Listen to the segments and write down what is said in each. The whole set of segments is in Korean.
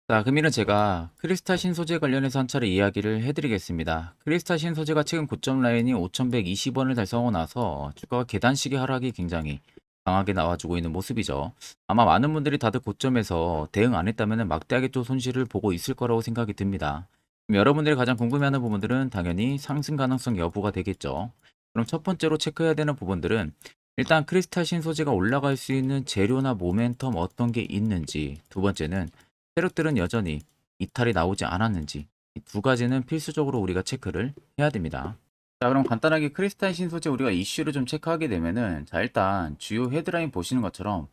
자, 그러면은 제가 크리스탈 신소재 관련해서 한 차례 이야기를 해드리겠습니다. 크리스탈 신소재가 최근 고점 라인이 5,120원을 달성하고 나서 주가가 계단식의 하락이 굉장히 강하게 나와주고 있는 모습이죠. 아마 많은 분들이 다들 고점에서 대응 안 했다면 막대하게 또 손실을 보고 있을 거라고 생각이 듭니다. 그럼 여러분들이 가장 궁금해하는 부분들은 당연히 상승 가능성 여부가 되겠죠. 그럼 첫 번째로 체크해야 되는 부분들은 일단 크리스탈 신소재가 올라갈 수 있는 재료나 모멘텀 어떤 게 있는지, 두 번째는 세력들은 여전히 이탈이 나오지 않았는지, 이 두 가지는 필수적으로 우리가 체크를 해야 됩니다. 자, 그럼 간단하게 크리스탈 신소재 우리가 이슈를 좀 체크하게 되면은, 자, 일단 주요 헤드라인 보시는 것처럼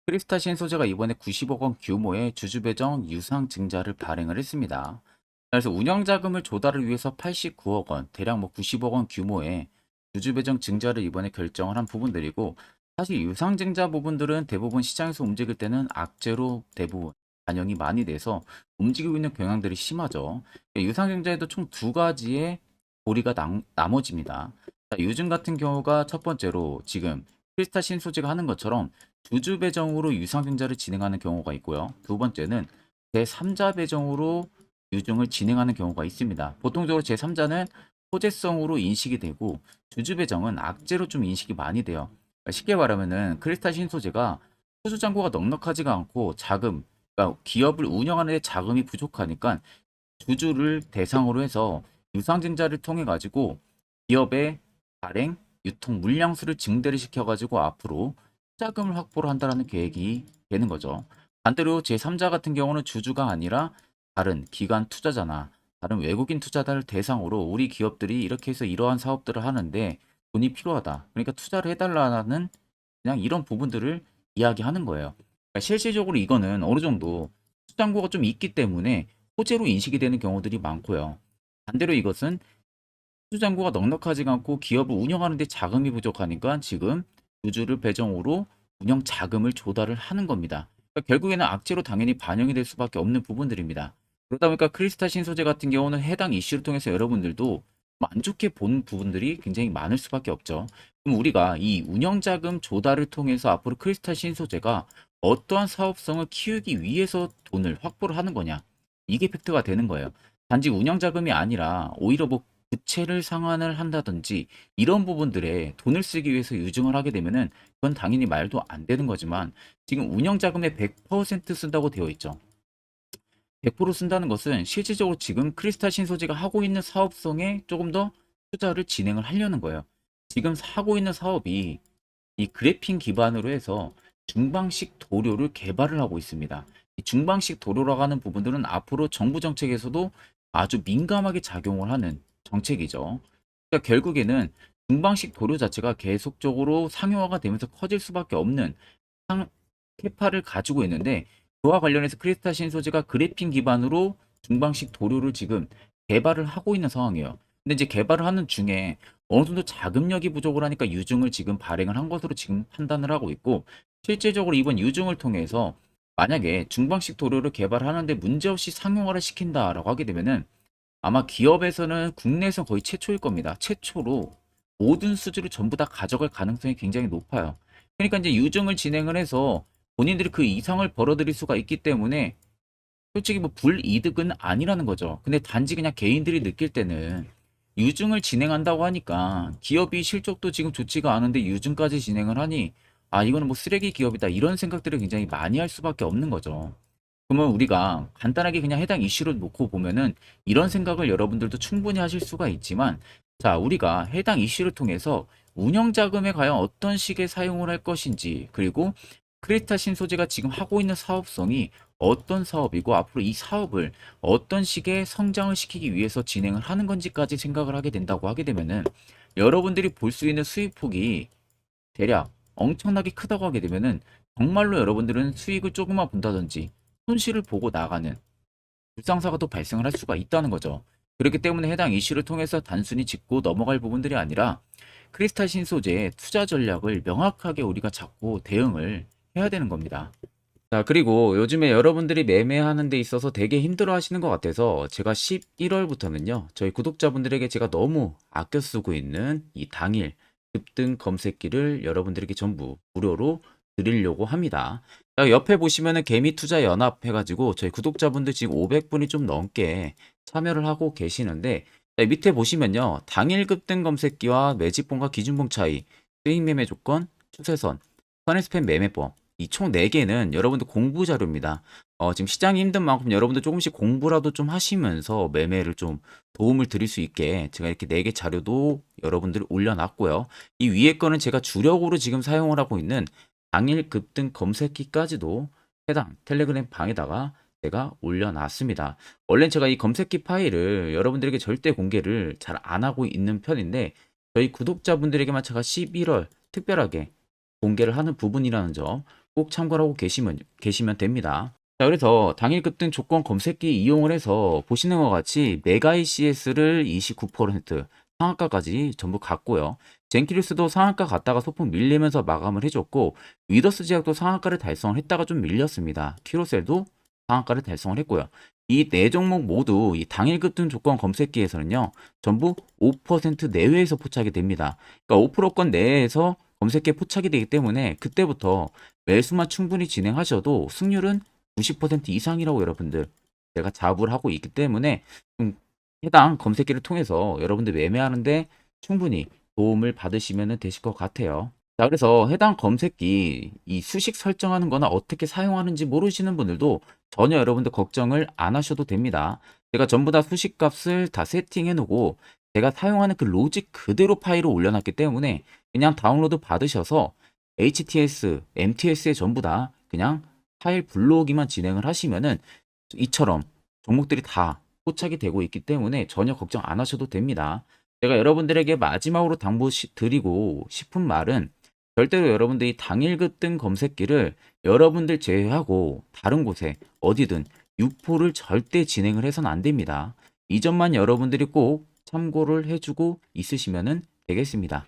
크리스탈 신소재가 이번에 90억 원 규모의 주주 배정 유상 증자를 발행을 했습니다. 그래서 운영 자금을 조달을 위해서 89억 원, 대략 뭐 90억 원 규모의 주주 배정 증자를 이번에 결정을 한 부분들이고, 사실 유상 증자 부분들은 대부분 시장에서 움직일 때는 악재로 대부분 반영이 많이 돼서 움직이고 있는 경향들이 심하죠. 유상 증자에도 총 두 가지의 고리가 나머집니다. 자, 요즘 같은 경우가 첫 번째로 지금 크리스탈 신소재가 하는 것처럼 주주 배정으로 유상 증자를 진행하는 경우가 있고요. 두 번째는 제3자 배정으로 유증을 진행하는 경우가 있습니다. 보통적으로 제3자는 호재성으로 인식이 되고 주주 배정은 악재로 좀 인식이 많이 돼요. 그러니까 쉽게 말하면은 크리스탈 신소재가 소주 잔고가 넉넉하지가 않고 자금, 그러니까 기업을 운영하는 데 자금이 부족하니까 주주를 대상으로 해서 유상증자를 통해 가지고 기업의 발행, 유통 물량수를 증대를 시켜 가지고 앞으로 투자금을 확보를 한다라는 계획이 되는 거죠. 반대로 제3자 같은 경우는 주주가 아니라 다른 기관 투자자나 다른 외국인 투자자를 대상으로 우리 기업들이 이렇게 해서 이러한 사업들을 하는데 돈이 필요하다. 그러니까 투자를 해달라는 그냥 이런 부분들을 이야기하는 거예요. 그러니까 실질적으로 이거는 어느 정도 수장고가 좀 있기 때문에 호재로 인식이 되는 경우들이 많고요. 반대로 이것은 수장고가 넉넉하지가 않고 기업을 운영하는 데 자금이 부족하니까 지금 주주를 배정으로 운영 자금을 조달을 하는 겁니다. 그러니까 결국에는 악재로 당연히 반영이 될 수밖에 없는 부분들입니다. 그러다 보니까 크리스탈 신소재 같은 경우는 해당 이슈를 통해서 여러분들도 안 좋게 본 부분들이 굉장히 많을 수밖에 없죠. 그럼 우리가 이 운영 자금 조달을 통해서 앞으로 크리스탈 신소재가 어떠한 사업성을 키우기 위해서 돈을 확보를 하는 거냐? 이게 팩트가 되는 거예요. 단지 운영 자금이 아니라 오히려 뭐 부채를 상환을 한다든지 이런 부분들에 돈을 쓰기 위해서 유증을 하게 되면은 그건 당연히 말도 안 되는 거지만 지금 운영 자금의 100% 쓴다고 되어 있죠. 100% 쓴다는 것은 실질적으로 지금 크리스탈 신소재가 하고 있는 사업성에 조금 더 투자를 진행을 하려는 거예요. 지금 하고 있는 사업이 이 그래핀 기반으로 해서 중방식 도료를 개발을 하고 있습니다. 이 중방식 도료라고 하는 부분들은 앞으로 정부 정책에서도 아주 민감하게 작용을 하는 정책이죠. 그러니까 결국에는 중방식 도료 자체가 계속적으로 상용화가 되면서 커질 수밖에 없는 캐파를 가지고 있는데 그와 관련해서 크리스탈 신소재가 그래핀 기반으로 중방식 도료를 지금 개발을 하고 있는 상황이에요. 근데 이제 개발을 하는 중에 어느 정도 자금력이 부족을 하니까 유증을 지금 발행을 한 것으로 지금 판단을 하고 있고 실제적으로 이번 유증을 통해서 만약에 중방식 도료를 개발하는데 문제없이 상용화를 시킨다라고 하게 되면은 아마 기업에서는 국내에서 거의 최초일 겁니다. 최초로 모든 수주를 전부 다 가져갈 가능성이 굉장히 높아요. 그러니까 이제 유증을 진행을 해서 본인들이 그 이상을 벌어들일 수가 있기 때문에 솔직히 뭐 불이득은 아니라는 거죠. 근데 단지 그냥 개인들이 느낄 때는 유증을 진행한다고 하니까 기업이 실적도 지금 좋지가 않은데 유증까지 진행을 하니 아, 이거는 뭐 쓰레기 기업이다. 이런 생각들을 굉장히 많이 할 수밖에 없는 거죠. 그러면 우리가 간단하게 그냥 해당 이슈를 놓고 보면은 이런 생각을 여러분들도 충분히 하실 수가 있지만 자, 우리가 해당 이슈를 통해서 운영 자금에 과연 어떤 식의 사용을 할 것인지 그리고 크리스탈 신소재가 지금 하고 있는 사업성이 어떤 사업이고 앞으로 이 사업을 어떤 식의 성장을 시키기 위해서 진행을 하는 건지까지 생각을 하게 된다고 하게 되면은 여러분들이 볼 수 있는 수익 폭이 대략 엄청나게 크다고 하게 되면은 정말로 여러분들은 수익을 조금만 본다든지 손실을 보고 나가는 불상사가 또 발생을 할 수가 있다는 거죠. 그렇기 때문에 해당 이슈를 통해서 단순히 짚고 넘어갈 부분들이 아니라 크리스탈 신소재의 투자 전략을 명확하게 우리가 잡고 대응을 해야 되는 겁니다. 자, 그리고 요즘에 여러분들이 매매하는 데 있어서 되게 힘들어 하시는 것 같아서 제가 11월부터는요, 저희 구독자분들에게 제가 너무 아껴 쓰고 있는 이 당일 급등 검색기를 여러분들에게 전부 무료로 드리려고 합니다. 자, 옆에 보시면은 개미투자연합 해가지고 저희 구독자분들 지금 500분이 좀 넘게 참여를 하고 계시는데, 자, 밑에 보시면요. 당일 급등 검색기와 매집봉과 기준봉 차이, 수익 매매 조건, 추세선, 선행스팸 매매법, 이 총 4개는 여러분들 공부 자료입니다. 지금 시장이 힘든 만큼 여러분들 조금씩 공부라도 좀 하시면서 매매를 좀 도움을 드릴 수 있게 제가 이렇게 4개 자료도 여러분들 올려놨고요. 이 위에 거는 제가 주력으로 지금 사용을 하고 있는 당일 급등 검색기까지도 해당 텔레그램 방에다가 제가 올려놨습니다. 원래는 제가 이 검색기 파일을 여러분들에게 절대 공개를 잘 안 하고 있는 편인데, 저희 구독자분들에게만 제가 11월 특별하게 공개를 하는 부분이라는 점 꼭 참고하고 계시면 됩니다. 자, 그래서 당일 급등 조건 검색기 이용을 해서 보시는 것 같이 메가이 CS를 29% 상한가까지 전부 갔고요. 젠키리스도 상한가 갔다가 소폭 밀리면서 마감을 해줬고, 위더스 제약도 상한가를 달성을 했다가 좀 밀렸습니다. 키로셀도 상한가를 달성을 했고요. 이 네 종목 모두 이 당일 급등 조건 검색기에서는요, 전부 5% 내외에서 포착이 됩니다. 그러니까 5%권 내에서 검색기에 포착이 되기 때문에 그때부터 매수만 충분히 진행하셔도 승률은 90% 이상이라고 여러분들 제가 자부를 하고 있기 때문에 해당 검색기를 통해서 여러분들 매매하는데 충분히 도움을 받으시면 되실 것 같아요. 자, 그래서 해당 검색기 이 수식 설정하는 거나 어떻게 사용하는지 모르시는 분들도 전혀 여러분들 걱정을 안 하셔도 됩니다. 제가 전부 다 수식 값을 다 세팅해 놓고 제가 사용하는 그 로직 그대로 파일을 올려놨기 때문에 그냥 다운로드 받으셔서 HTS, MTS에 전부 다 그냥 파일 불러오기만 진행을 하시면은 이처럼 종목들이 다 포착이 되고 있기 때문에 전혀 걱정 안 하셔도 됩니다. 제가 여러분들에게 마지막으로 드리고 싶은 말은, 절대로 여러분들이 당일 급등 검색기를 여러분들 제외하고 다른 곳에 어디든 유포를 절대 진행을 해서는 안 됩니다. 이 점만 여러분들이 꼭 참고를 해주고 있으시면 되겠습니다.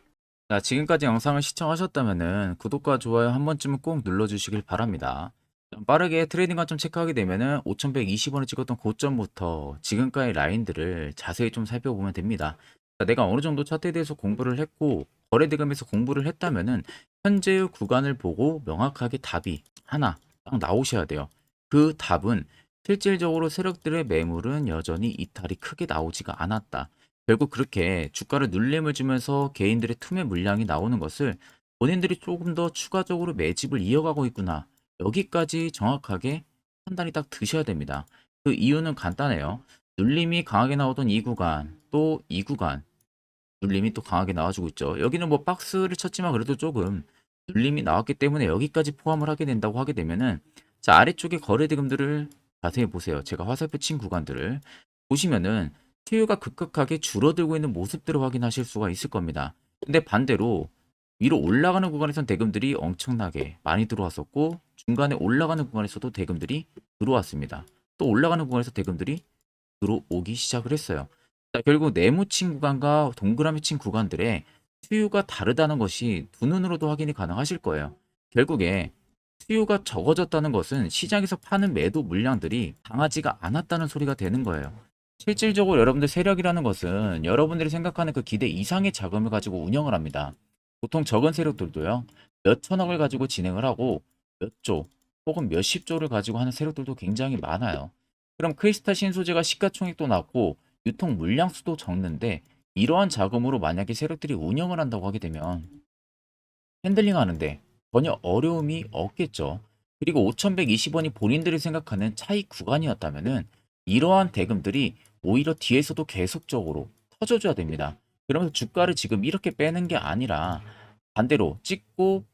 자, 지금까지 영상을 시청하셨다면 구독과 좋아요 한 번쯤은 꼭 눌러주시길 바랍니다. 좀 빠르게 트레이딩 관점 체크하게 되면은 5120원을 찍었던 고점부터 지금까지 라인들을 자세히 좀 살펴보면 됩니다. 자, 내가 어느 정도 차트에 대해서 공부를 했고 거래 대금에서 공부를 했다면은 현재의 구간을 보고 명확하게 답이 하나 딱 나오셔야 돼요. 그 답은 실질적으로 세력들의 매물은 여전히 이탈이 크게 나오지가 않았다. 결국 그렇게 주가를 눌림을 주면서 개인들의 투매 물량이 나오는 것을 본인들이 조금 더 추가적으로 매집을 이어가고 있구나. 여기까지 정확하게 판단이 딱 드셔야 됩니다. 그 이유는 간단해요. 눌림이 강하게 나오던 이 구간, 또 이 구간, 눌림이 또 강하게 나와주고 있죠. 여기는 뭐 박스를 쳤지만 그래도 조금 눌림이 나왔기 때문에 여기까지 포함을 하게 된다고 하게 되면은, 자, 아래쪽에 거래 대금들을 자세히 보세요. 제가 화살표 친 구간들을 보시면은 수요가 급격하게 줄어들고 있는 모습들을 확인하실 수가 있을 겁니다. 근데 반대로 위로 올라가는 구간에선 대금들이 엄청나게 많이 들어왔었고, 중간에 올라가는 구간에서도 대금들이 들어왔습니다. 또 올라가는 구간에서 대금들이 들어오기 시작을 했어요. 자, 결국 네모친 구간과 동그라미 친 구간들의 수요가 다르다는 것이 두 눈으로도 확인이 가능하실 거예요. 결국에 수요가 적어졌다는 것은 시장에서 파는 매도 물량들이 강하지가 않았다는 소리가 되는 거예요. 실질적으로 여러분들 세력이라는 것은 여러분들이 생각하는 그 기대 이상의 자금을 가지고 운영을 합니다. 보통 적은 세력들도요, 몇 천억을 가지고 진행을 하고 몇 조 혹은 몇십 조를 가지고 하는 세력들도 굉장히 많아요. 그럼 크리스탈 신소재가 시가총액도 낮고 유통 물량 수도 적는데, 이러한 자금으로 만약에 세력들이 운영을 한다고 하게 되면 핸들링 하는데 전혀 어려움이 없겠죠. 그리고 5120원이 본인들이 생각하는 차익 구간이었다면은 이러한 대금들이 오히려 뒤에서도 계속적으로 터져줘야 됩니다. 그러면서 주가를 지금 이렇게 빼는 게 아니라 반대로 찍고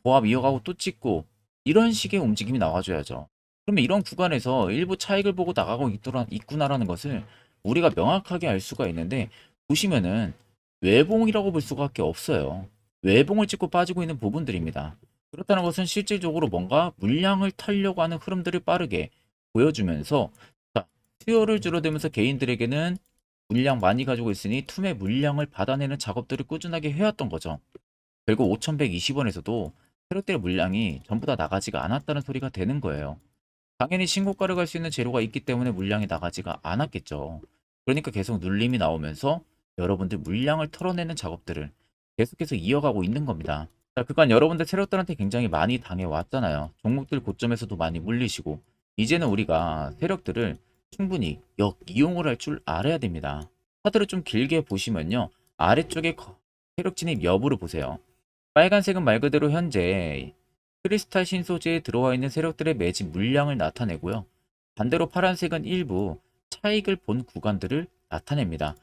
보합 이어가고 또 찍고 이런 식의 움직임이 나와줘야죠. 그러면 이런 구간에서 일부 차익을 보고 나가고 있구나라는 것을 우리가 명확하게 알 수가 있는데, 보시면은 외봉이라고 볼 수밖에 없어요. 외봉을 찍고 빠지고 있는 부분들입니다. 그렇다는 것은 실질적으로 뭔가 물량을 털려고 하는 흐름들을 빠르게 보여주면서, 자, 수요를 줄어들면서 개인들에게는 물량 많이 가지고 있으니 투매 물량을 받아내는 작업들을 꾸준하게 해왔던 거죠. 결국 5120원에서도 세력들의 물량이 전부 다 나가지가 않았다는 소리가 되는 거예요. 당연히 신고가를 갈 수 있는 재료가 있기 때문에 물량이 나가지가 않았겠죠. 그러니까 계속 눌림이 나오면서 여러분들 물량을 털어내는 작업들을 계속해서 이어가고 있는 겁니다. 자, 그간 여러분들 세력들한테 굉장히 많이 당해왔잖아요. 종목들 고점에서도 많이 물리시고, 이제는 우리가 세력들을 충분히 역이용을 할 줄 알아야 됩니다. 차트를 좀 길게 보시면요. 아래쪽에 세력 진입 여부를 보세요. 빨간색은 말 그대로 현재 크리스탈 신소재에 들어와 있는 세력들의 매집 물량을 나타내고요. 반대로 파란색은 일부 차익을 본 구간들을 나타냅니다.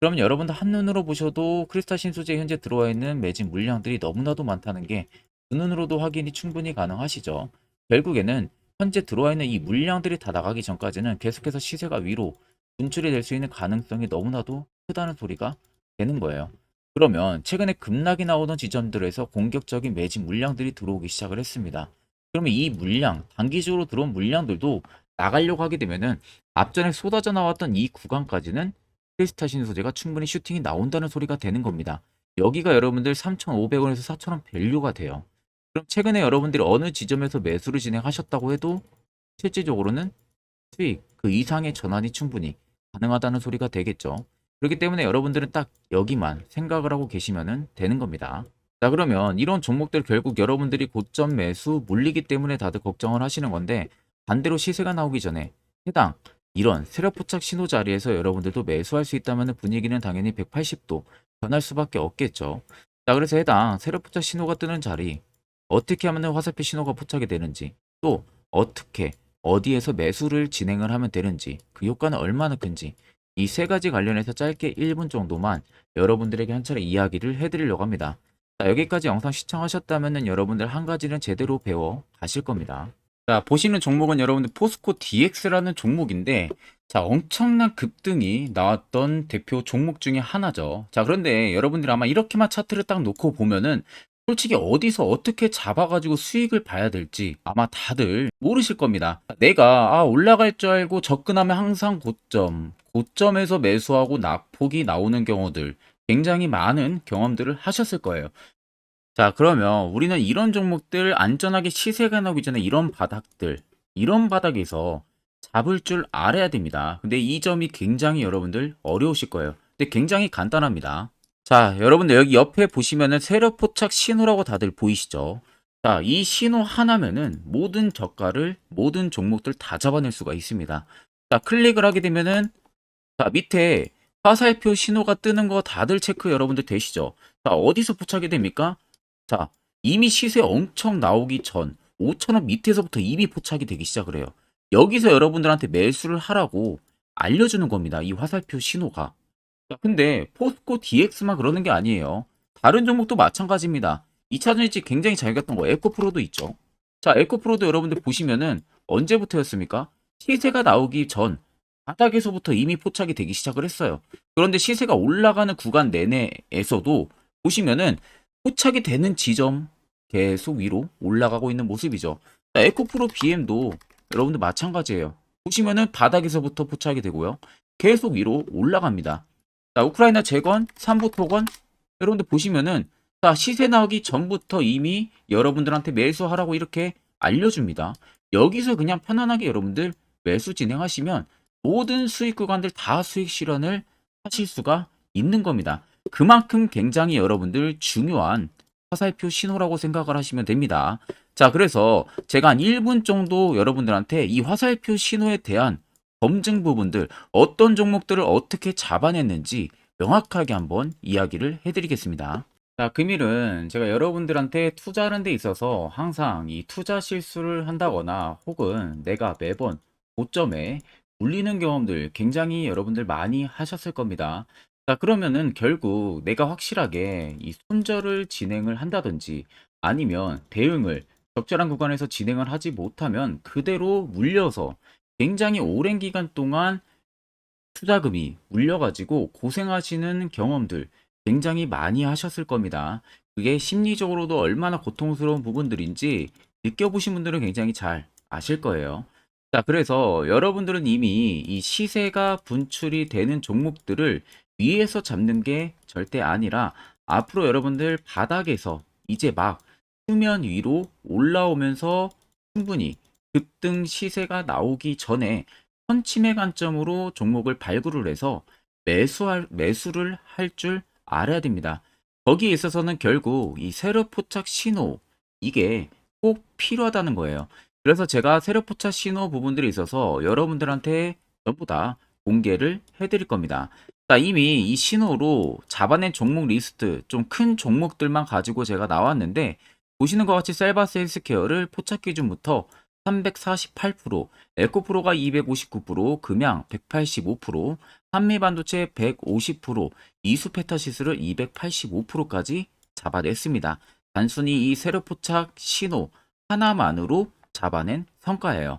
그러면 여러분들 한눈으로 보셔도 크리스탈 신소재에 현재 들어와 있는 매집 물량들이 너무나도 많다는 게 두 눈으로도 확인이 충분히 가능하시죠. 결국에는 현재 들어와 있는 이 물량들이 다 나가기 전까지는 계속해서 시세가 위로 분출이 될 수 있는 가능성이 너무나도 크다는 소리가 되는 거예요. 그러면 최근에 급락이 나오던 지점들에서 공격적인 매집 물량들이 들어오기 시작을 했습니다. 그러면 이 물량, 단기적으로 들어온 물량들도 나가려고 하게 되면은 앞전에 쏟아져 나왔던 이 구간까지는 크리스탈 신소재가 충분히 슈팅이 나온다는 소리가 되는 겁니다. 여기가 여러분들 3,500원에서 4,000원 밸류가 돼요. 그럼 최근에 여러분들이 어느 지점에서 매수를 진행하셨다고 해도 실질적으로는 수익 그 이상의 전환이 충분히 가능하다는 소리가 되겠죠. 그렇기 때문에 여러분들은 딱 여기만 생각을 하고 계시면 되는 겁니다. 자, 그러면 이런 종목들 결국 여러분들이 고점 매수 물리기 때문에 다들 걱정을 하시는 건데, 반대로 시세가 나오기 전에 해당 이런 세력 포착 신호 자리에서 여러분들도 매수할 수 있다면 분위기는 당연히 180도 변할 수밖에 없겠죠. 자, 그래서 해당 세력 포착 신호가 뜨는 자리, 어떻게 하면 화살표 신호가 포착이 되는지, 또 어떻게 어디에서 매수를 진행을 하면 되는지, 그 효과는 얼마나 큰지, 이 세 가지 관련해서 짧게 1분 정도만 여러분들에게 한 차례 이야기를 해드리려고 합니다. 자, 여기까지 영상 시청하셨다면 여러분들 한 가지는 제대로 배워 가실 겁니다. 자, 보시는 종목은 여러분들 포스코 DX라는 종목인데, 자, 엄청난 급등이 나왔던 대표 종목 중에 하나죠. 자, 그런데 여러분들 아마 이렇게만 차트를 딱 놓고 보면은 솔직히 어디서 어떻게 잡아가지고 수익을 봐야 될지 아마 다들 모르실 겁니다. 내가 올라갈 줄 알고 접근하면 항상 고점에서 매수하고 낙폭이 나오는 경우들 굉장히 많은 경험들을 하셨을 거예요. 자, 그러면 우리는 이런 종목들 안전하게 시세가 나오기 전에 이런 바닥에서 잡을 줄 알아야 됩니다. 근데 이 점이 굉장히 여러분들 어려우실 거예요. 근데 굉장히 간단합니다. 자, 여러분들 여기 옆에 보시면은 세력 포착 신호라고 다들 보이시죠? 자, 이 신호 하나면은 모든 저가를, 모든 종목들 다 잡아낼 수가 있습니다. 자, 클릭을 하게 되면은, 자, 밑에 화살표 신호가 뜨는 거 다들 체크 여러분들 되시죠? 자, 어디서 포착이 됩니까? 자, 이미 시세 엄청 나오기 전 5,000원 밑에서부터 이미 포착이 되기 시작을 해요. 여기서 여러분들한테 매수를 하라고 알려주는 겁니다. 이 화살표 신호가. 자, 근데 포스코 DX만 그러는 게 아니에요. 다른 종목도 마찬가지입니다. 2차전 일찍 굉장히 잘 갔던 거 에코프로도 있죠. 자, 에코프로도 여러분들 보시면은 언제부터였습니까? 시세가 나오기 전 바닥에서부터 이미 포착이 되기 시작을 했어요. 그런데 시세가 올라가는 구간 내내에서도 보시면은 포착이 되는 지점 계속 위로 올라가고 있는 모습이죠. 자, 에코프로 BM도 여러분들 마찬가지예요. 보시면은 바닥에서부터 포착이 되고요. 계속 위로 올라갑니다. 자, 우크라이나 재건, 삼부 토건, 여러분들 보시면은, 자, 시세 나오기 전부터 이미 여러분들한테 매수하라고 이렇게 알려줍니다. 여기서 그냥 편안하게 여러분들 매수 진행하시면 모든 수익 구간들 다 수익 실현을 하실 수가 있는 겁니다. 그만큼 굉장히 여러분들 중요한 화살표 신호라고 생각을 하시면 됩니다. 자, 그래서 제가 한 1분 정도 여러분들한테 이 화살표 신호에 대한 검증 부분들, 어떤 종목들을 어떻게 잡아냈는지 명확하게 한번 이야기를 해드리겠습니다. 자, 금일은 제가 여러분들한테 투자하는 데 있어서 항상 이 투자 실수를 한다거나 혹은 내가 매번 고점에 물리는 경험들 굉장히 여러분들 많이 하셨을 겁니다. 자, 그러면은 결국 내가 확실하게 이 손절을 진행을 한다든지 아니면 대응을 적절한 구간에서 진행을 하지 못하면 그대로 물려서 굉장히 오랜 기간 동안 투자금이 물려가지고 고생하시는 경험들 굉장히 많이 하셨을 겁니다. 그게 심리적으로도 얼마나 고통스러운 부분들인지 느껴보신 분들은 굉장히 잘 아실 거예요. 자, 그래서 여러분들은 이미 이 시세가 분출이 되는 종목들을 위에서 잡는 게 절대 아니라 앞으로 여러분들 바닥에서 이제 막 수면 위로 올라오면서 충분히 급등 시세가 나오기 전에 선침해 관점으로 종목을 발굴을 해서 매수를 할 줄 알아야 됩니다. 거기에 있어서는 결국 이 세력 포착 신호 이게 꼭 필요하다는 거예요. 그래서 제가 세력 포착 신호 부분들이 있어서 여러분들한테 전부 다 공개를 해드릴 겁니다. 자, 이미 이 신호로 잡아낸 종목 리스트 좀 큰 종목들만 가지고 제가 나왔는데 보시는 것 같이 셀바스 헬스케어를 포착 기준부터 348%, 에코프로가 259%, 금양 185%, 한미반도체 150%, 이수페타시스를 285%까지 잡아냈습니다. 단순히 이 세력 포착 신호 하나만으로 잡아낸 성과예요.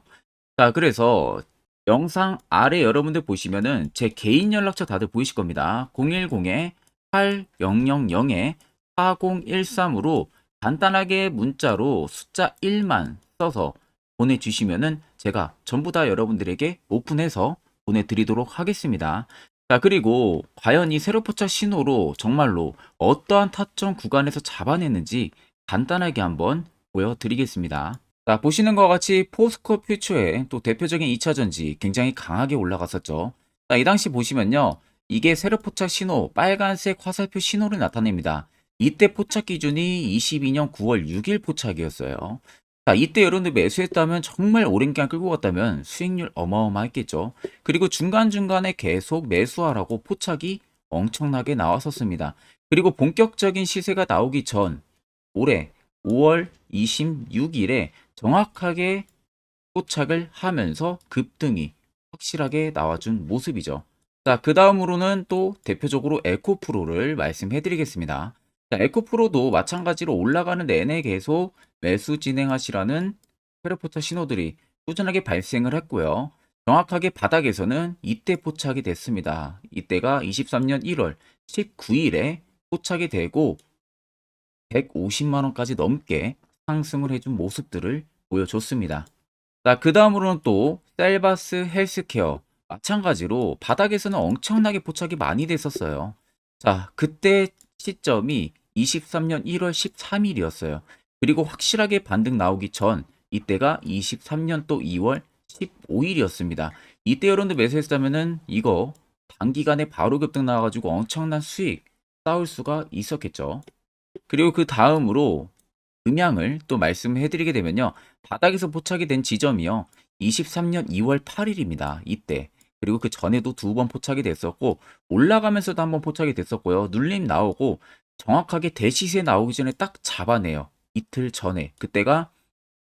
자, 그래서 영상 아래 여러분들 보시면은 제 개인 연락처 다들 보이실 겁니다. 010-8000-4013으로 간단하게 문자로 숫자 1만 써서 보내주시면은 제가 전부 다 여러분들에게 오픈해서 보내드리도록 하겠습니다. 자, 그리고 과연 이 세로 포착 신호로 정말로 어떠한 타점 구간에서 잡아냈는지 간단하게 한번 보여드리겠습니다. 자, 보시는 것과 같이 포스코 퓨처의 또 대표적인 2차전지 굉장히 강하게 올라갔었죠. 자, 이 당시 보시면요. 이게 세로 포착 신호, 빨간색 화살표 신호를 나타냅니다. 이때 포착 기준이 22년 9월 6일 포착이었어요. 자, 이때 여러분들 매수했다면 정말 오랜 기간 끌고 갔다면 수익률 어마어마했겠죠. 그리고 중간중간에 계속 매수하라고 포착이 엄청나게 나왔었습니다. 그리고 본격적인 시세가 나오기 전 올해 5월 26일에 정확하게 포착을 하면서 급등이 확실하게 나와준 모습이죠. 자, 그 다음으로는 또 대표적으로 에코프로를 말씀해 드리겠습니다. 자, 에코프로도 마찬가지로 올라가는 내내 계속 매수 진행하시라는 페르포터 신호들이 꾸준하게 발생을 했고요. 정확하게 바닥에서는 이때 포착이 됐습니다. 이때가 23년 1월 19일에 포착이 되고 150만 원까지 넘게 상승을 해준 모습들을 보여줬습니다. 자, 그 다음으로는 또 셀바스 헬스케어 마찬가지로 바닥에서는 엄청나게 포착이 많이 됐었어요. 자, 그때 시점이 23년 1월 13일이었어요. 그리고 확실하게 반등 나오기 전 이때가 23년 또 2월 15일이었습니다. 이때 여러분들 매수했다면은 이거 단기간에 바로 급등 나와가지고 엄청난 수익 쌓을 수가 있었겠죠. 그리고 그 다음으로 음향을 또 말씀해 드리게 되면요. 바닥에서 포착이 된 지점이요. 23년 2월 8일입니다. 이때. 그리고 그 전에도 두 번 포착이 됐었고 올라가면서도 한번 포착이 됐었고요. 눌림 나오고 정확하게 대시세 나오기 전에 딱 잡아내요. 이틀 전에. 그때가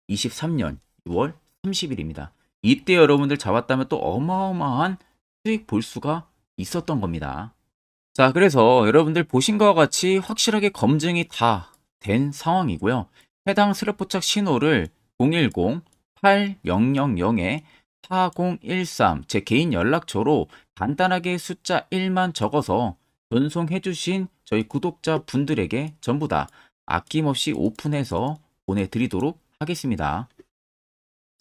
23년 6월 30일입니다. 이때 여러분들 잡았다면 또 어마어마한 수익 볼 수가 있었던 겁니다. 자, 그래서 여러분들 보신 것과 같이 확실하게 검증이 다 된 상황이고요. 해당 스랩 포착 신호를 010-8000-4013 제 개인 연락처로 간단하게 숫자 1만 적어서 전송해 주신 저희 구독자 분들에게 전부 다 아낌없이 오픈해서 보내드리도록 하겠습니다.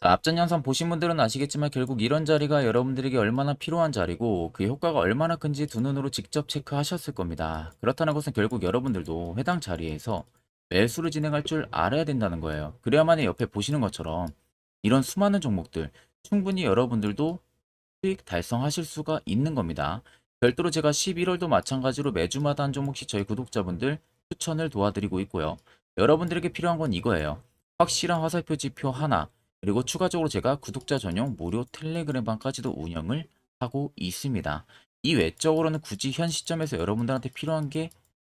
자, 앞전 영상 보신 분들은 아시겠지만 결국 이런 자리가 여러분들에게 얼마나 필요한 자리고 그 효과가 얼마나 큰지 두 눈으로 직접 체크하셨을 겁니다. 그렇다는 것은 결국 여러분들도 해당 자리에서 매수를 진행할 줄 알아야 된다는 거예요. 그래야만 옆에 보시는 것처럼 이런 수많은 종목들 충분히 여러분들도 수익 달성하실 수가 있는 겁니다. 별도로 제가 11월도 마찬가지로 매주마다 한 종목씩 저희 구독자분들 추천을 도와드리고 있고요. 여러분들에게 필요한 건 이거예요. 확실한 화살표 지표 하나, 그리고 추가적으로 제가 구독자 전용 무료 텔레그램방까지도 운영을 하고 있습니다. 이 외적으로는 굳이 현 시점에서 여러분들한테 필요한 게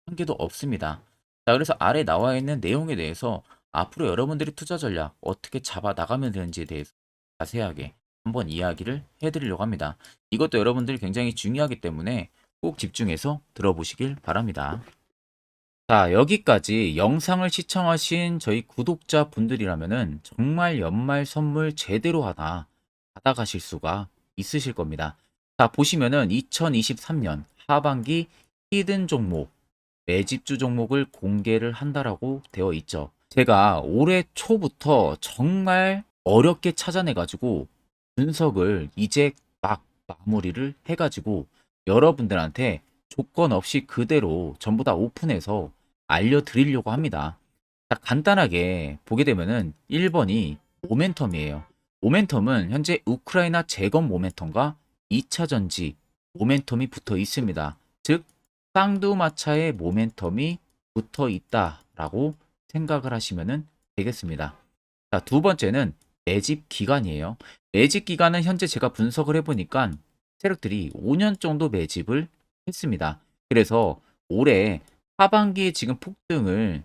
한 개도 없습니다. 자, 그래서 아래 나와 있는 내용에 대해서 앞으로 여러분들이 투자 전략 어떻게 잡아 나가면 되는지에 대해서 자세하게 한번 이야기를 해드리려고 합니다. 이것도 여러분들이 굉장히 중요하기 때문에 꼭 집중해서 들어보시길 바랍니다. 자, 여기까지 영상을 시청하신 저희 구독자 분들이라면은 정말 연말 선물 제대로 하나 받아가실 수가 있으실 겁니다. 자, 보시면은 2023년 하반기 히든 종목, 매집주 종목을 공개를 한다라고 되어 있죠. 제가 올해 초부터 정말 어렵게 찾아내가지고 분석을 이제 막 마무리를 해가지고 여러분들한테 조건 없이 그대로 전부 다 오픈해서 알려드리려고 합니다. 자, 간단하게 보게 되면은 1번이 모멘텀이에요. 모멘텀은 현재 우크라이나 재건 모멘텀과 2차 전지 모멘텀이 붙어 있습니다. 즉 쌍두마차의 모멘텀이 붙어 있다라고 생각을 하시면 되겠습니다. 자, 두 번째는 매집 기간이에요. 매집 기간은 현재 제가 분석을 해보니까 세력들이 5년 정도 매집을 했습니다. 그래서 올해 하반기에 지금 폭등을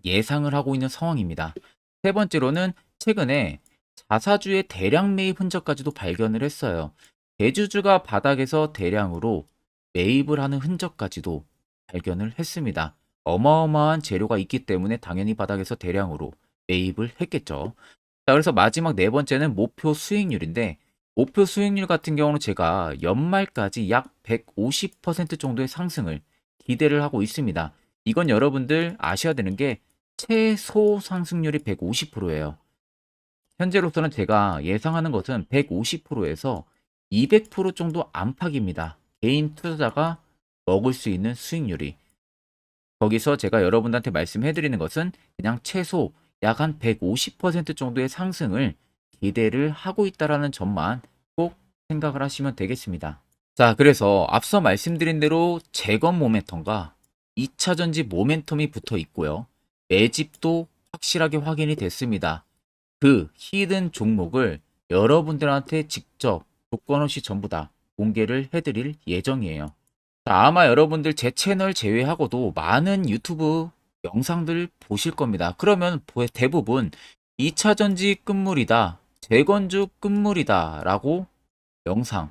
예상을 하고 있는 상황입니다. 세 번째로는 최근에 자사주의 대량 매입 흔적까지도 발견을 했어요. 대주주가 바닥에서 대량으로 매입을 하는 흔적까지도 발견을 했습니다. 어마어마한 재료가 있기 때문에 당연히 바닥에서 대량으로 매입을 했겠죠. 자, 그래서 마지막 네 번째는 목표 수익률인데, 목표 수익률 같은 경우는 제가 연말까지 약 150% 정도의 상승을 기대를 하고 있습니다. 이건 여러분들 아셔야 되는 게 최소 상승률이 150%예요. 현재로서는 제가 예상하는 것은 150%에서 200% 정도 안팎입니다. 개인 투자자가 먹을 수 있는 수익률이. 거기서 제가 여러분들한테 말씀해 드리는 것은 그냥 최소 약 한 150% 정도의 상승을 기대를 하고 있다라는 점만 꼭 생각을 하시면 되겠습니다. 자, 그래서 앞서 말씀드린 대로 재건 모멘텀과 2차 전지 모멘텀이 붙어 있고요. 매집도 확실하게 확인이 됐습니다. 그 히든 종목을 여러분들한테 직접 조건 없이 전부 다 공개를 해드릴 예정이에요. 자, 아마 여러분들 제 채널 제외하고도 많은 유튜브 영상들 보실 겁니다. 그러면 대부분 2차 전지 끝물이다, 재건주 끝물이다 라고 영상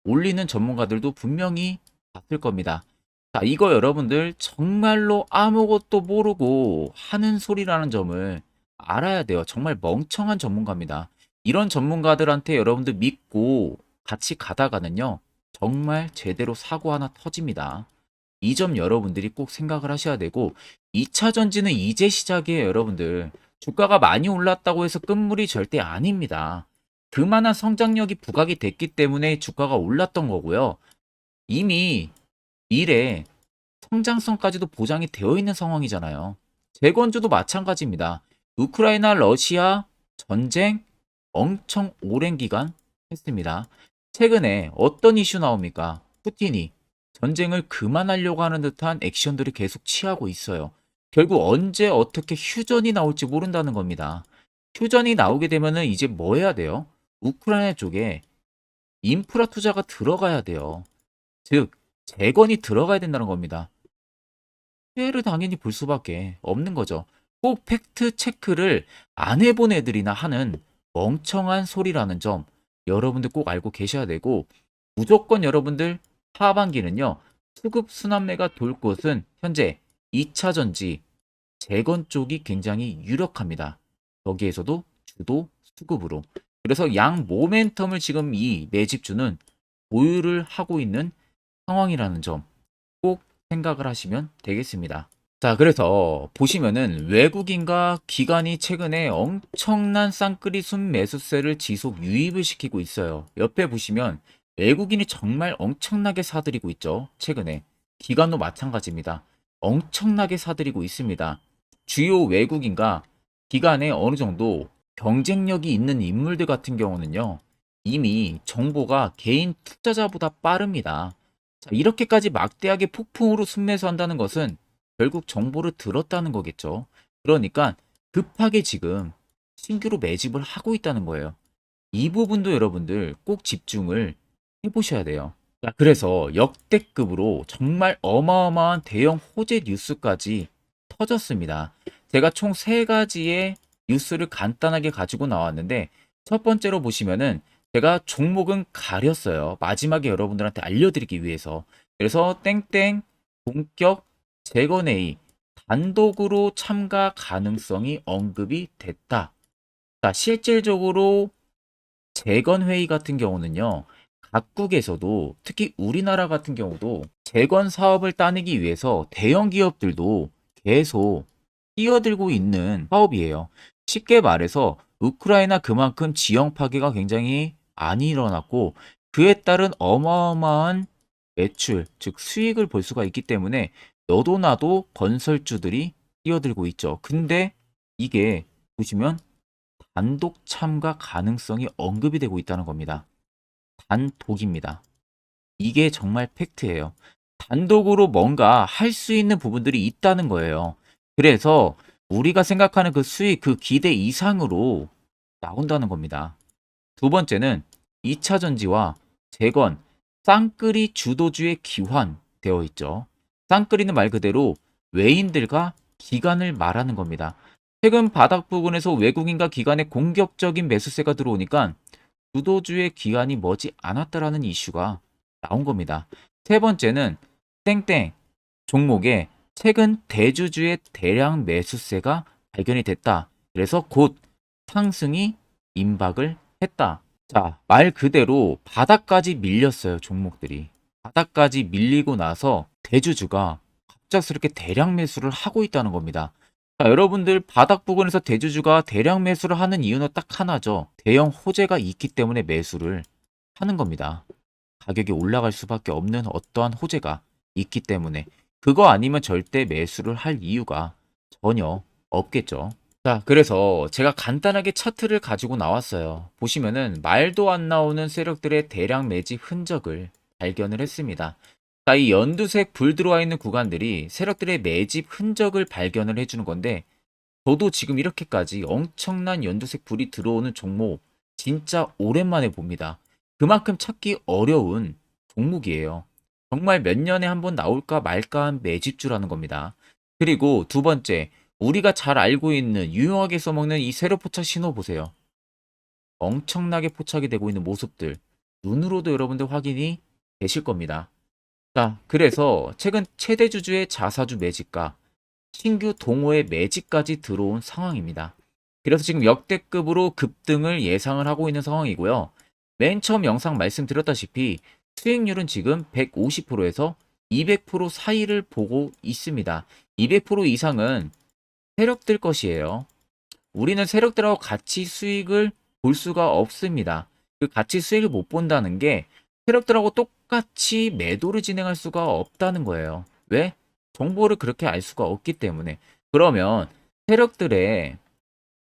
올리는 전문가들도 분명히 봤을 겁니다. 자, 이거 여러분들 정말로 아무것도 모르고 하는 소리라는 점을 알아야 돼요. 정말 멍청한 전문가입니다. 이런 전문가들한테 여러분들 믿고 같이 가다가는요, 정말 제대로 사고 하나 터집니다. 이 점 여러분들이 꼭 생각을 하셔야 되고, 2차 전지는 이제 시작이에요, 여러분들. 주가가 많이 올랐다고 해서 끝물이 절대 아닙니다. 그만한 성장력이 부각이 됐기 때문에 주가가 올랐던 거고요. 이미 미래 성장성까지도 보장이 되어 있는 상황이잖아요. 재건주도 마찬가지입니다. 우크라이나 러시아 전쟁 엄청 오랜 기간 했습니다. 최근에 어떤 이슈 나옵니까? 푸틴이 전쟁을 그만하려고 하는 듯한 액션들을 계속 취하고 있어요. 결국 언제 어떻게 휴전이 나올지 모른다는 겁니다. 휴전이 나오게 되면은 이제 뭐 해야 돼요? 우크라이나 쪽에 인프라 투자가 들어가야 돼요. 즉, 재건이 들어가야 된다는 겁니다. 피해를 당연히 볼 수밖에 없는 거죠. 꼭 팩트 체크를 안 해본 애들이나 하는 멍청한 소리라는 점 여러분들 꼭 알고 계셔야 되고, 무조건 여러분들 하반기는요, 수급 순환매가 돌 곳은 현재 2차 전지 재건 쪽이 굉장히 유력합니다. 여기에서도 주도 수급으로. 그래서 양 모멘텀을 지금 이 매집주는 보유를 하고 있는 상황이라는 점 꼭 생각을 하시면 되겠습니다. 자, 그래서 보시면은 외국인과 기관이 최근에 엄청난 쌍끌이 순매수세를 지속 유입을 시키고 있어요. 옆에 보시면 외국인이 정말 엄청나게 사들이고 있죠. 최근에. 기관도 마찬가지입니다. 엄청나게 사들이고 있습니다. 주요 외국인과 기관에 어느 정도 경쟁력이 있는 인물들 같은 경우는요, 이미 정보가 개인 투자자보다 빠릅니다. 자, 이렇게까지 막대하게 폭풍으로 순매수한다는 것은 결국 정보를 들었다는 거겠죠. 그러니까 급하게 지금 신규로 매집을 하고 있다는 거예요. 이 부분도 여러분들 꼭 집중을 해보셔야 돼요. 자, 그래서 역대급으로 정말 어마어마한 대형 호재 뉴스까지 터졌습니다. 제가 총 세 가지의 뉴스를 간단하게 가지고 나왔는데, 첫 번째로 보시면은 제가 종목은 가렸어요. 마지막에 여러분들한테 알려드리기 위해서. 그래서 땡땡 본격 재건회의 단독으로 참가 가능성이 언급이 됐다. 자, 실질적으로 재건회의 같은 경우는요, 각국에서도 특히 우리나라 같은 경우도 재건 사업을 따내기 위해서 대형 기업들도 계속 뛰어들고 있는 사업이에요. 쉽게 말해서 우크라이나 그만큼 지형 파괴가 굉장히 많이 일어났고, 그에 따른 어마어마한 매출, 즉 수익을 볼 수가 있기 때문에 너도 나도 건설주들이 뛰어들고 있죠. 근데 이게 보시면 단독 참가 가능성이 언급이 되고 있다는 겁니다. 단독입니다. 이게 정말 팩트예요. 단독으로 뭔가 할 수 있는 부분들이 있다는 거예요. 그래서 우리가 생각하는 그 수익, 그 기대 이상으로 나온다는 겁니다. 두 번째는 2차 전지와 재건, 쌍끌이 주도주의 기환되어 있죠. 쌍끌이는 말 그대로 외인들과 기관을 말하는 겁니다. 최근 바닥 부근에서 외국인과 기관의 공격적인 매수세가 들어오니까 주도주의 기관이 머지 않았다라는 이슈가 나온 겁니다. 세 번째는 땡땡 종목에 최근 대주주의 대량 매수세가 발견이 됐다. 그래서 곧 상승이 임박을 했다. 자, 말 그대로 바닥까지 밀렸어요, 종목들이. 바닥까지 밀리고 나서 대주주가 갑작스럽게 대량 매수를 하고 있다는 겁니다. 자, 여러분들 바닥 부근에서 대주주가 대량 매수를 하는 이유는 딱 하나죠. 대형 호재가 있기 때문에 매수를 하는 겁니다. 가격이 올라갈 수밖에 없는 어떠한 호재가 있기 때문에 그거 아니면 절대 매수를 할 이유가 전혀 없겠죠. 자, 그래서 제가 간단하게 차트를 가지고 나왔어요. 보시면은 말도 안 나오는 세력들의 대량 매집 흔적을 발견을 했습니다. 자, 이 연두색 불 들어와 있는 구간들이 세력들의 매집 흔적을 발견을 해주는 건데, 저도 지금 이렇게까지 엄청난 연두색 불이 들어오는 종목 진짜 오랜만에 봅니다. 그만큼 찾기 어려운 종목이에요. 정말 몇 년에 한 번 나올까 말까 한 매집주라는 겁니다. 그리고 두 번째, 우리가 잘 알고 있는 유용하게 써먹는 이 세로 포착 신호 보세요. 엄청나게 포착이 되고 있는 모습들 눈으로도 여러분들 확인이 되실 겁니다. 자, 그래서 최근 최대 주주의 자사주 매집과 신규 동호회 매집까지 들어온 상황입니다. 그래서 지금 역대급으로 급등을 예상을 하고 있는 상황이고요. 맨 처음 영상 말씀드렸다시피 수익률은 지금 150%에서 200% 사이를 보고 있습니다. 200% 이상은 세력들 것이에요. 우리는 세력들하고 같이 수익을 볼 수가 없습니다. 그 같이 수익을 못 본다는 게 세력들하고 똑같이 매도를 진행할 수가 없다는 거예요. 왜? 정보를 그렇게 알 수가 없기 때문에. 그러면 세력들의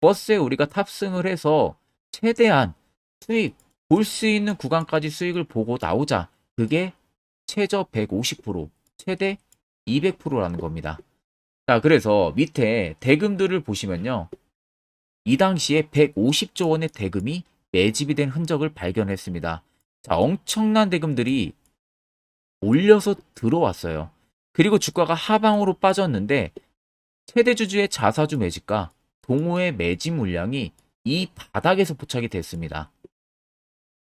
버스에 우리가 탑승을 해서 최대한 수익 볼 수 있는 구간까지 수익을 보고 나오자. 그게 최저 150%, 최대 200%라는 겁니다. 자, 그래서 밑에 대금들을 보시면요. 이 당시에 150조 원의 대금이 매집이 된 흔적을 발견했습니다. 자, 엄청난 대금들이 올려서 들어왔어요. 그리고 주가가 하방으로 빠졌는데 최대 주주의 자사주 매집과 동호회 매집 물량이 이 바닥에서 포착이 됐습니다.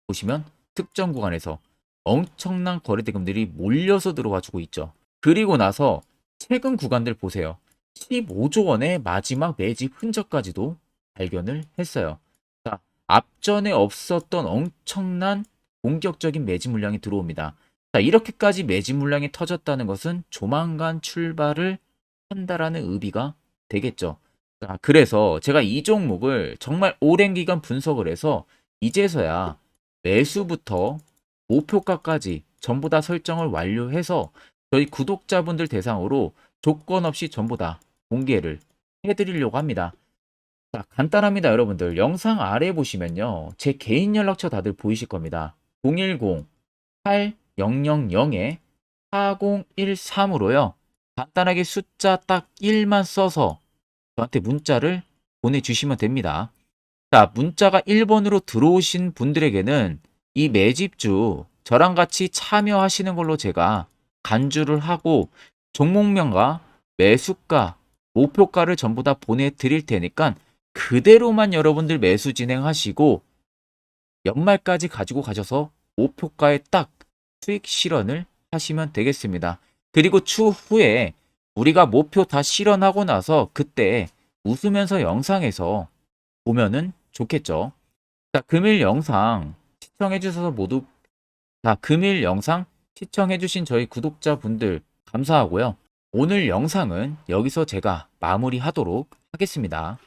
보시면 특정 구간에서 엄청난 거래 대금들이 몰려서 들어와 주고 있죠. 그리고 나서 최근 구간들 보세요. 15조 원의 마지막 매집 흔적까지도 발견을 했어요. 자, 앞전에 없었던 엄청난 공격적인 매집 물량이 들어옵니다. 자, 이렇게까지 매집 물량이 터졌다는 것은 조만간 출발을 한다라는 의미가 되겠죠. 자, 그래서 제가 이 종목을 정말 오랜 기간 분석을 해서 이제서야 매수부터 목표가까지 전부 다 설정을 완료해서 저희 구독자분들 대상으로 조건 없이 전부 다 공개를 해드리려고 합니다. 자, 간단합니다, 여러분들. 영상 아래 보시면요. 제 개인 연락처 다들 보이실 겁니다. 010-8013-4013으로요. 간단하게 숫자 딱 1만 써서 저한테 문자를 보내주시면 됩니다. 자, 문자가 1번으로 들어오신 분들에게는 이 매집주 저랑 같이 참여하시는 걸로 제가 간주를 하고 종목명과 매수가, 목표가를 전부 다 보내드릴 테니까 그대로만 여러분들 매수 진행하시고 연말까지 가지고 가셔서 목표가에 딱 수익 실현을 하시면 되겠습니다. 그리고 추후에 우리가 목표 다 실현하고 나서 그때 웃으면서 영상에서 보면은 좋겠죠. 자, 금일 영상 시청해 주셔서 모두 금일 영상 시청해 주신 저희 구독자분들 감사하고요. 오늘 영상은 여기서 제가 마무리하도록 하겠습니다.